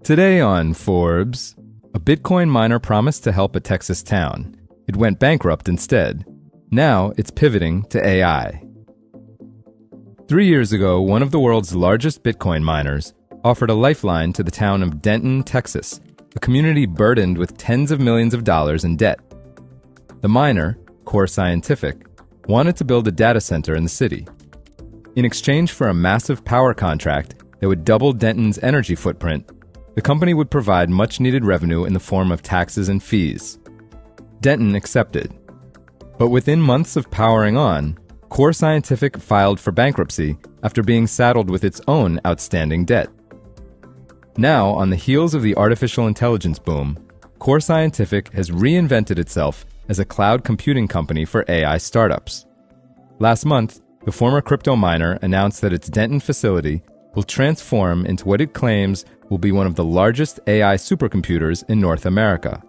Today on Forbes, a Bitcoin miner promised to help a Texas town. It went bankrupt instead. Now it's pivoting to AI. 3 years ago, one of the world's largest Bitcoin miners offered a lifeline to the town of Denton, Texas, a community burdened with tens of millions of dollars in debt. The miner, Core Scientific, wanted to build a data center in the city. In exchange for a massive power contract that would double Denton's energy footprint, the company would provide much-needed revenue in the form of taxes and fees. Denton accepted. But within months of powering on, Core Scientific filed for bankruptcy after being saddled with its own outstanding debt. Now, on the heels of the artificial intelligence boom, Core Scientific has reinvented itself as a cloud computing company for AI startups. Last month, the former crypto miner announced that its Denton facility will transform into what it claims will be one of the largest AI supercomputers in North America.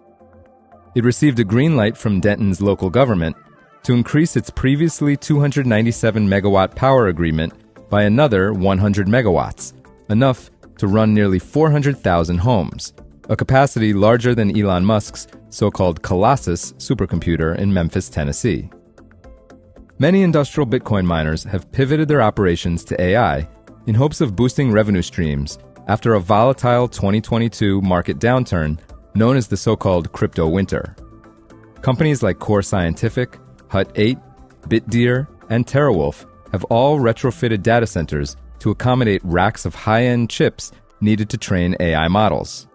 It received a green light from Denton's local government to increase its previously 297 megawatt power agreement by another 100 megawatts, enough to run nearly 400,000 homes, a capacity larger than Elon Musk's so-called Colossus supercomputer in Memphis, Tennessee. Many industrial Bitcoin miners have pivoted their operations to AI in hopes of boosting revenue streams after a volatile 2022 market downturn known as the so-called crypto winter. Companies like Core Scientific, Hut 8, BitDeer, and TeraWulf have all retrofitted data centers to accommodate racks of high-end chips needed to train AI models.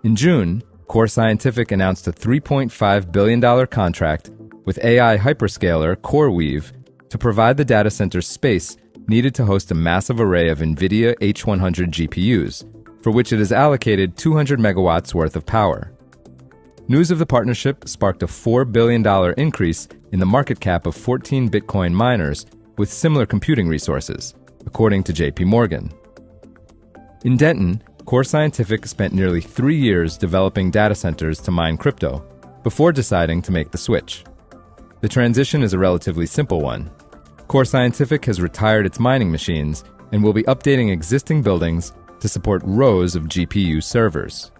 In June, Core Scientific announced a $3.5 billion contract with AI hyperscaler CoreWeave to provide the data center space needed to host a massive array of NVIDIA H100 GPUs, for which it has allocated 200 megawatts worth of power. News of the partnership sparked a $4 billion increase in the market cap of 14 Bitcoin miners with similar computing resources, according to JP Morgan. In Denton, Core Scientific spent nearly 3 years developing data centers to mine crypto before deciding to make the switch. The transition is a relatively simple one. Core Scientific has retired its mining machines and will be updating existing buildings to support rows of GPU servers.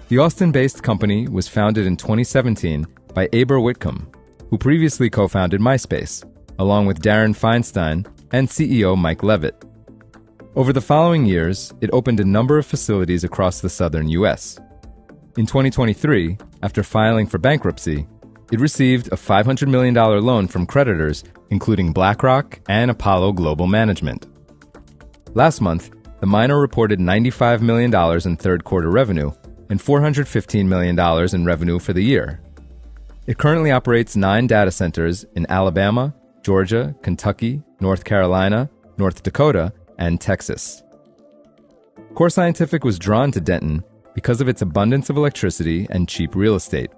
The Austin-based company was founded in 2017 by Aber Whitcomb, who previously co-founded MySpace, along with Darren Feinstein and CEO Mike Levitt. Over the following years, it opened a number of facilities across the southern U.S. In 2023, after filing for bankruptcy, it received a $500 million loan from creditors, including BlackRock and Apollo Global Management. Last month, the miner reported $95 million in third-quarter revenue and $415 million in revenue for the year. It currently operates 9 data centers in Alabama, Georgia, Kentucky, North Carolina, North Dakota, and Texas. Core Scientific was drawn to Denton because of its abundance of electricity and cheap real estate.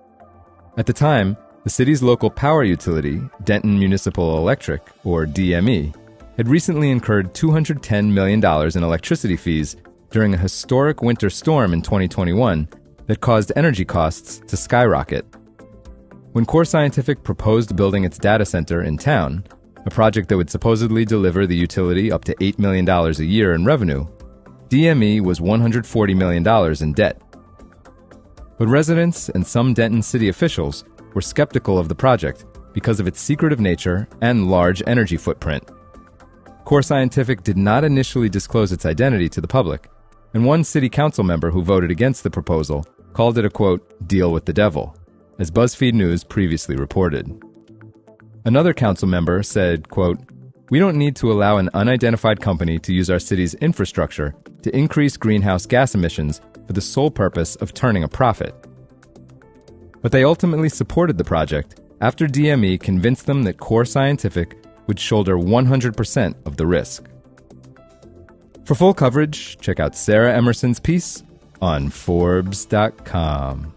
At the time, the city's local power utility, Denton Municipal Electric, or DME, had recently incurred $210 million in electricity fees during a historic winter storm in 2021 that caused energy costs to skyrocket. When Core Scientific proposed building its data center in town, a project that would supposedly deliver the utility up to $8 million a year in revenue, DME was $140 million in debt. But residents and some Denton city officials were skeptical of the project because of its secretive nature and large energy footprint. Core Scientific did not initially disclose its identity to the public, and one city council member who voted against the proposal called it a, quote, deal with the devil, as BuzzFeed News previously reported. Another council member said, quote, we don't need to allow an unidentified company to use our city's infrastructure to increase greenhouse gas emissions for the sole purpose of turning a profit. But they ultimately supported the project after DME convinced them that Core Scientific would shoulder 100% of the risk. For full coverage, check out Sarah Emerson's piece on Forbes.com.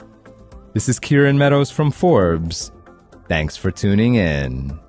This is Kieran Meadows from Forbes. Thanks for tuning in.